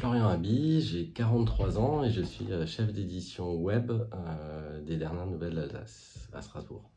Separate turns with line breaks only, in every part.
Florian Haby, j'ai 43 ans et je suis chef d'édition web des dernières nouvelles d'Alsace à Strasbourg.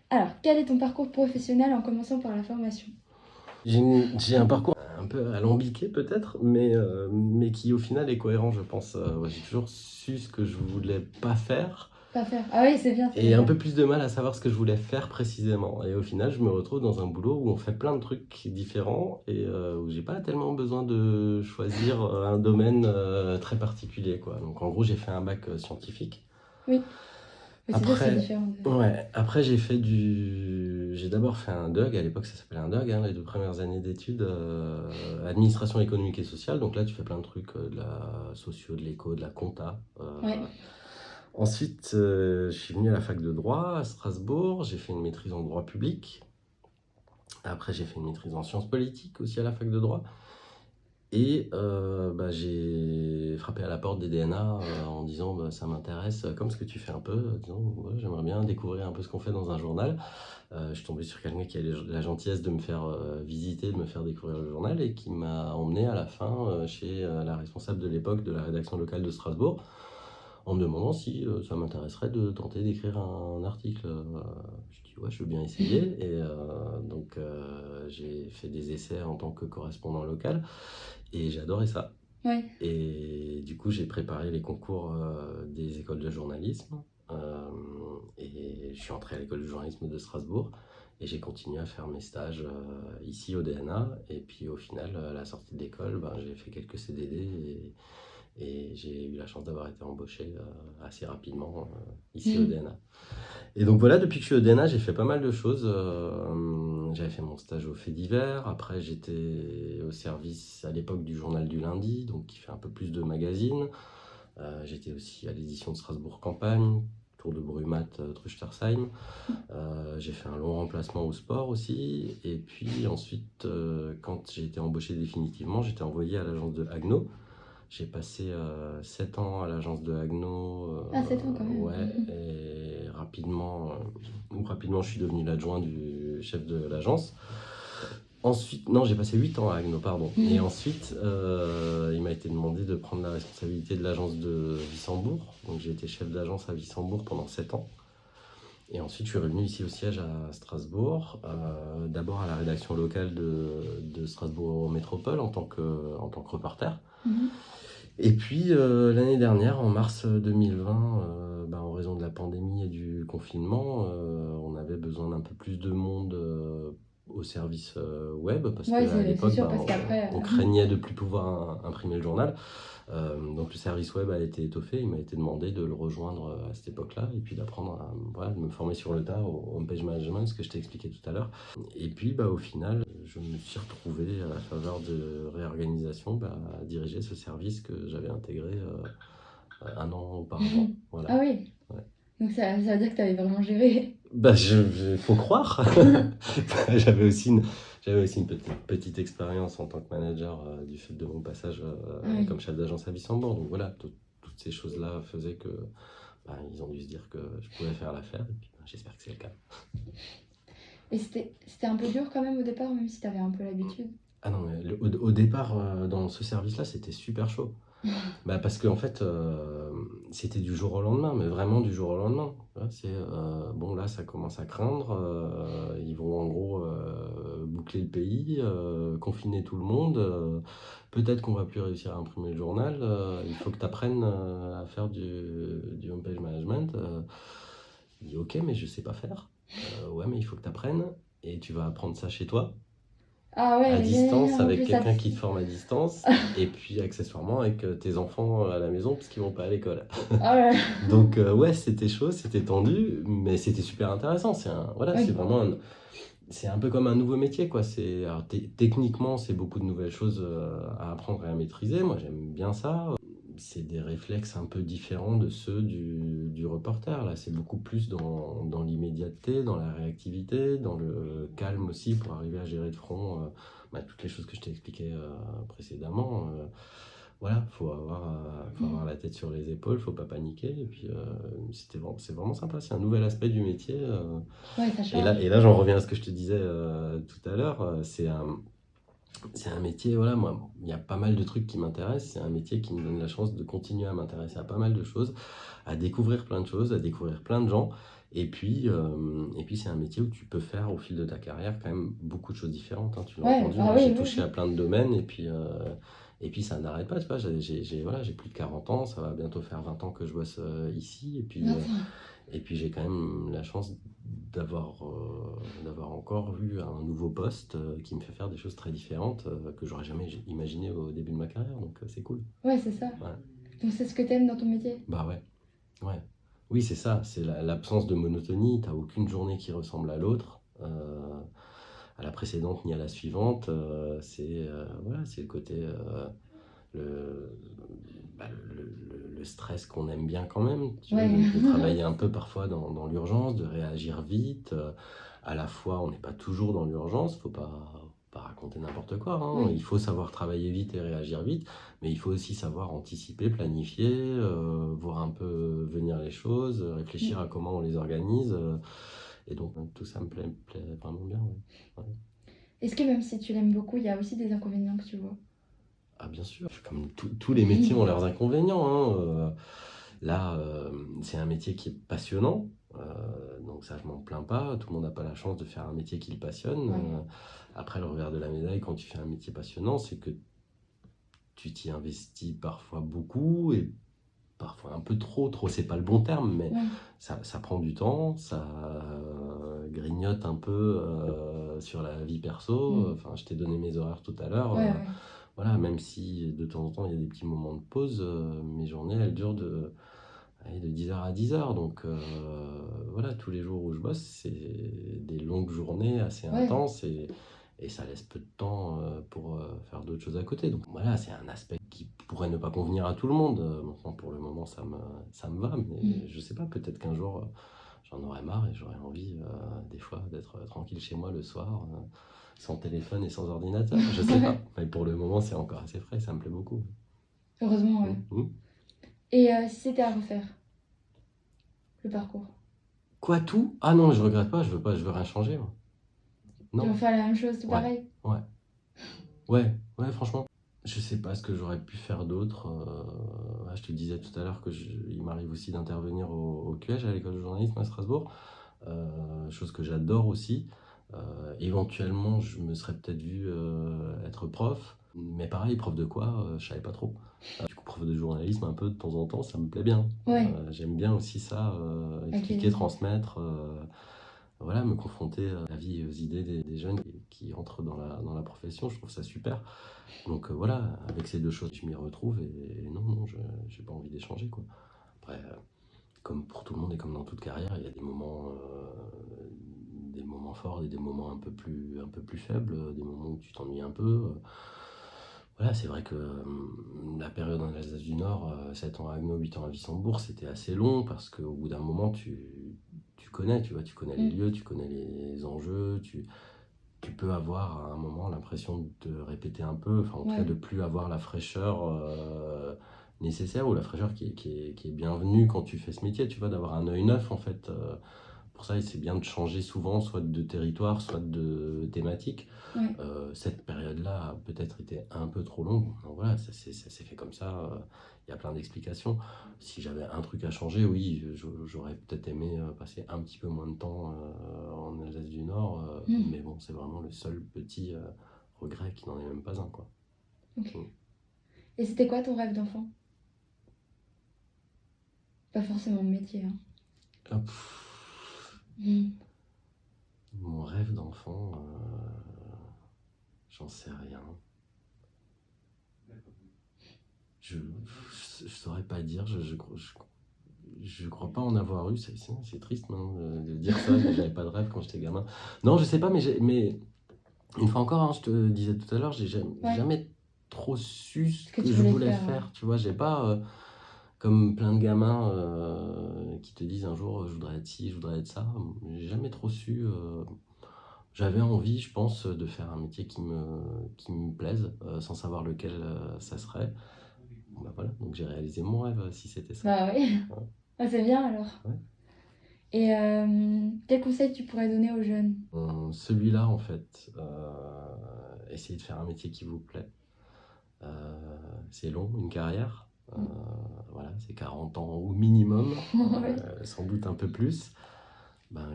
Alors, quel est ton parcours professionnel en commençant par la formation?
J'ai un parcours un peu alambiqué peut-être, mais qui au final est cohérent, je pense. Ouais, j'ai toujours su ce que je voulais pas faire
Pas faire. Ah oui, c'est bien, c'est
et un
bien.
peu plus de mal à savoir ce que je voulais faire précisément. Et au final, je me retrouve dans un boulot où on fait plein de trucs différents et où j'ai pas tellement besoin de choisir un domaine très particulier, quoi. Donc en gros, j'ai fait un bac scientifique.
Oui, mais c'est sûr que c'est
Après,
différent.
après j'ai d'abord fait un DUG, à l'époque ça s'appelait un DUG, hein, les 2 premières années d'études, administration économique et sociale. Donc là, tu fais plein de trucs, de la socio, de l'éco, de la compta.
Ouais.
Ensuite, je suis venu à la fac de droit à Strasbourg, j'ai fait une maîtrise en droit public. Après, j'ai fait une maîtrise en sciences politiques aussi à la fac de droit. Et j'ai frappé à la porte des DNA en disant ça m'intéresse, comme ce que tu fais un peu, disant ouais, j'aimerais bien découvrir un peu ce qu'on fait dans un journal. Je suis tombé sur quelqu'un qui a la gentillesse de me faire visiter, de me faire découvrir le journal et qui m'a emmené à la fin chez la responsable de l'époque de la rédaction locale de Strasbourg en me demandant si ça m'intéresserait de tenter d'écrire un article. Je dis ouais, je veux bien essayer. Et j'ai fait des essais en tant que correspondant local et j'ai adoré ça.
Ouais.
Et du coup, j'ai préparé les concours des écoles de journalisme. Et je suis entré à l'école de journalisme de Strasbourg. Et j'ai continué à faire mes stages ici au DNA. Et puis au final, à la sortie de l'école, j'ai fait quelques CDD. Et j'ai eu la chance d'avoir été embauché assez rapidement ici au
Mhm.
DNA. Et donc voilà, depuis que je suis au DNA, j'ai fait pas mal de choses. J'avais fait mon stage au Fait divers. Après, j'étais au service à l'époque du Journal du Lundi, donc qui fait un peu plus de magazines. J'étais aussi à l'édition de Strasbourg Campagne, Tour de Brumat, Truchtersheim. J'ai fait un long remplacement au sport aussi. Et puis ensuite, quand j'ai été embauché définitivement, j'étais envoyé à l'agence de Haguenau. J'ai passé 7 ans à l'agence de Haguenau.
Ah, 7 ans quand même.
Ouais, et rapidement, je suis devenu l'adjoint du chef de l'agence. Ensuite, non, j'ai passé 8 ans à Haguenau, pardon. Et ensuite, il m'a été demandé de prendre la responsabilité de l'agence de Wissembourg. Donc j'ai été chef d'agence à Wissembourg pendant 7 ans. Et ensuite, je suis revenu ici au siège à Strasbourg, d'abord à la rédaction locale de Strasbourg Métropole en tant que reporter.
Mhm.
Et puis l'année dernière, en mars 2020, en raison de la pandémie et du confinement, on avait besoin d'un peu plus de monde au service web, parce
Ouais,
qu'à
c'est
l'époque,
sûr, parce qu'après.
on craignait de plus pouvoir imprimer le journal. Donc le service web a été étoffé, il m'a été demandé de le rejoindre à cette époque-là, et puis d'apprendre de me former sur le tas au homepage management, ce que je t'ai expliqué tout à l'heure. Et puis au final, je me suis retrouvé à la faveur de réorganisation à diriger ce service que j'avais intégré un an auparavant. Voilà.
Ah oui.
Ouais.
Donc ça veut dire que tu avais vraiment géré.
Faut croire. J'avais aussi une petite expérience en tant que manager du fait de mon passage
Oui.
comme chef d'agence à Wissembourg. Donc voilà, toutes ces choses-là faisaient que ils ont dû se dire que je pouvais faire l'affaire. Et puis j'espère que c'est le cas.
Et c'était un peu dur quand même au départ, même si tu avais un peu l'habitude.
Ah non, mais au départ, dans ce service-là, c'était super chaud. Parce qu'en fait, c'était du jour au lendemain, mais vraiment du jour au lendemain. Tu vois, bon, là, ça commence à craindre. Ils vont en gros boucler le pays, confiner tout le monde. Peut-être qu'on va plus réussir à imprimer le journal. Il faut que tu apprennes à faire du homepage management. Je dis ok, mais je sais pas faire. Ouais, mais il faut que tu apprennes et tu vas apprendre ça chez toi
Ah ouais,
à distance,
en
avec
plus, ça.
quelqu'un qui te forme à distance, et puis accessoirement avec tes enfants à la maison parce qu'ils vont pas à l'école.
Ah ouais.
Donc ouais, c'était chaud, c'était tendu, mais c'était super intéressant.
Oui.
C'est vraiment c'est un peu comme un nouveau métier, quoi. Alors, techniquement, c'est beaucoup de nouvelles choses à apprendre et à maîtriser. Moi, j'aime bien ça. C'est des réflexes un peu différents de ceux du reporter. Là, c'est beaucoup plus dans l'immédiateté, dans la réactivité, dans le calme aussi pour arriver à gérer de front toutes les choses que je t'ai expliquées précédemment. Voilà, faut avoir la tête sur les épaules, faut pas paniquer. Et puis, c'est vraiment sympa. C'est un nouvel aspect du métier.
Ouais, ça change.
Et là, j'en reviens à ce que je te disais tout à l'heure. C'est un métier, voilà, moi, il y a pas mal de trucs qui m'intéressent. C'est un métier qui me donne la chance de continuer à m'intéresser à pas mal de choses, à découvrir plein de choses, à découvrir plein de gens. Et puis c'est un métier où tu peux faire au fil de ta carrière quand même beaucoup de choses différentes, hein, tu l'as
Ouais,
entendu.
ah
Moi,
oui,
j'ai
oui,
touché à
oui.
plein de domaines et puis ça n'arrête pas. Tu vois, voilà, j'ai plus de 40 ans, ça va bientôt faire 20 ans que je bosse ici.
Enfin,
Et puis j'ai quand même la chance d'avoir encore eu un nouveau poste qui me fait faire des choses très différentes que j'aurais jamais imaginé au début de ma carrière. Donc c'est cool.
ouais, c'est ça.
Ouais.
Donc c'est ce que t'aimes dans ton métier.
Bah ouais, ouais. Oui, c'est ça, c'est l'absence de monotonie. T'as aucune journée qui ressemble à l'autre, à la précédente ni à la suivante. Voilà, c'est le côté le, le stress qu'on aime bien quand même, tu vois,
Ouais,
de travailler un
c'est ça.
peu parfois dans l'urgence, de réagir vite. À la fois, on n'est pas toujours dans l'urgence, faut pas raconter n'importe quoi, hein.
Oui.
Il faut savoir travailler vite et réagir vite, mais il faut aussi savoir anticiper, planifier, voir un peu venir les choses, réfléchir
Mm.
à comment on les organise. Et donc, tout ça me plaît vraiment bien. Ouais. Ouais.
Est-ce que même si tu l'aimes beaucoup, il y a aussi des inconvénients que tu vois?
Ah bien sûr, comme tous les métiers ont leurs inconvénients, hein. Là, c'est un métier qui est passionnant, donc ça je m'en plains pas. Tout le monde n'a pas la chance de faire un métier qui le passionne.
Ouais.
Après, le revers de la médaille, quand tu fais un métier passionnant, c'est que tu t'y investis parfois beaucoup et parfois un peu trop. Trop, c'est pas le bon terme, mais
Ouais.
ça prend du temps, ça grignote un peu sur la vie perso.
Mm.
Enfin, je t'ai donné mes horaires tout à l'heure.
Ouais, ouais.
Voilà, même si de temps en temps il y a des petits moments de pause, mes journées elles durent allez, de 10 heures à 10 heures. Donc voilà, tous les jours où je bosse, c'est des longues journées assez
Ouais.
intenses et ça laisse peu de temps pour faire d'autres choses à côté. Donc voilà, c'est un aspect qui pourrait ne pas convenir à tout le monde. Maintenant, pour le moment, ça me va, mais
Mm.
je sais pas, peut-être qu'un jour j'en aurais marre et j'aurais envie des fois d'être tranquille chez moi le soir. Sans téléphone et sans ordinateur, je sais pas.
Ouais.
Mais pour le moment, c'est encore assez frais, ça me plaît beaucoup.
Heureusement, ouais.
Mhm.
Et si c'était à refaire, le parcours?
Quoi, tout? Ah non, je regrette pas, je veux rien changer, moi.
Tu
Non?
refais la même chose, tout
Ouais,
pareil?
ouais, ouais, ouais, franchement. Je sais pas ce que j'aurais pu faire d'autre. Ouais, je te disais tout à l'heure il m'arrive aussi d'intervenir au QH, à l'école de journalisme à Strasbourg, chose que j'adore aussi. Éventuellement, je me serais peut-être vu être prof, mais pareil, prof de quoi, je savais pas trop. Du coup, prof de journalisme, un peu de temps en temps, ça me plaît bien.
Ouais,
J'aime bien aussi ça,
avec les
expliquer,
enfants.
transmettre, voilà, me confronter à la vie et aux idées des jeunes qui entrent dans la profession, je trouve ça super. Donc voilà, avec ces deux choses, je m'y retrouve et non, non, je j'ai pas envie d'échanger, quoi. Après, comme pour tout le monde et comme dans toute carrière, il y a des moments forts et des moments un peu plus faibles, des moments où tu t'ennuies un peu. Voilà, c'est vrai que la période en Alsace du Nord, 7 ans à Agno, 8 ans à Wissembourg, c'était assez long parce qu'au bout d'un moment, tu connais, tu vois, tu connais les
Mm.
lieux, tu connais les enjeux, tu peux avoir à un moment l'impression de répéter un peu, enfin en tout cas
Ouais.
de plus avoir la fraîcheur nécessaire ou la fraîcheur qui est bienvenue quand tu fais ce métier, tu vois, d'avoir un œil neuf en fait. Pour ça, c'est bien de changer souvent, soit de territoire, soit de thématique.
Ouais.
Cette période-là a peut-être été un peu trop longue. Donc voilà, ça s'est fait comme ça. Il y a plein d'explications. Si j'avais un truc à changer, oui, j'aurais peut-être aimé passer un petit peu moins de temps en Alsace du Nord.
Mm.
Mais bon, c'est vraiment le seul petit regret qui n'en est même pas un, quoi.
Ok.
Mm.
Et c'était quoi ton rêve d'enfant? Pas forcément de métier, hein.
Hop.
Mm.
Mon rêve d'enfant, j'en sais rien. Je saurais pas dire. Je crois pas en avoir eu. C'est triste hein, de dire ça, que j'avais pas de rêve quand j'étais gamin. Non, je sais pas, mais une fois encore, hein, je te disais tout à l'heure, j'ai
Ouais.
jamais trop su ce
Ce que
que
tu
je
voulais
voulais
faire,
faire. Tu vois, j'ai pas, comme plein de gamins qui te disent un jour, je voudrais être ci, je voudrais être ça. J'ai jamais trop su. J'avais envie, je pense, de faire un métier qui me plaise, sans savoir lequel ça serait. Bon, bah voilà, donc j'ai réalisé mon rêve si c'était ça.
Bah oui.
Ouais.
Ah, c'est bien alors.
Ouais.
Et quel conseil tu pourrais donner aux jeunes?
Celui-là, en fait, essayez de faire un métier qui vous plaît. C'est long, une carrière. Voilà, c'est 40 ans au minimum,
Ouais.
sans doute un peu plus.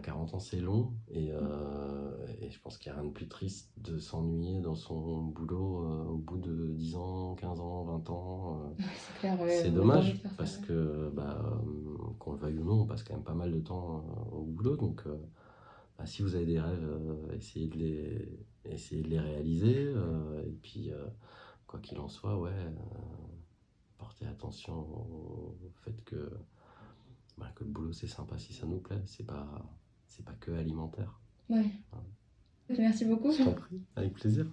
40 ans, c'est long. Et je pense qu'il n'y a rien de plus triste de s'ennuyer dans son boulot au bout de 10 ans, 15 ans, 20 ans.
Ouais, c'est clair, ouais,
C'est
on a pas envie de
dommage
faire ça,
parce
ouais.
que, qu'on le veuille ou non, on passe quand même pas mal de temps au boulot. Donc, si vous avez des rêves, essayez de les réaliser. Et puis, quoi qu'il en soit, ouais, portez attention au fait que le boulot c'est sympa si ça nous plaît. C'est pas que alimentaire.
Ouais.
Voilà.
Merci beaucoup.
Je t'en prie, avec plaisir.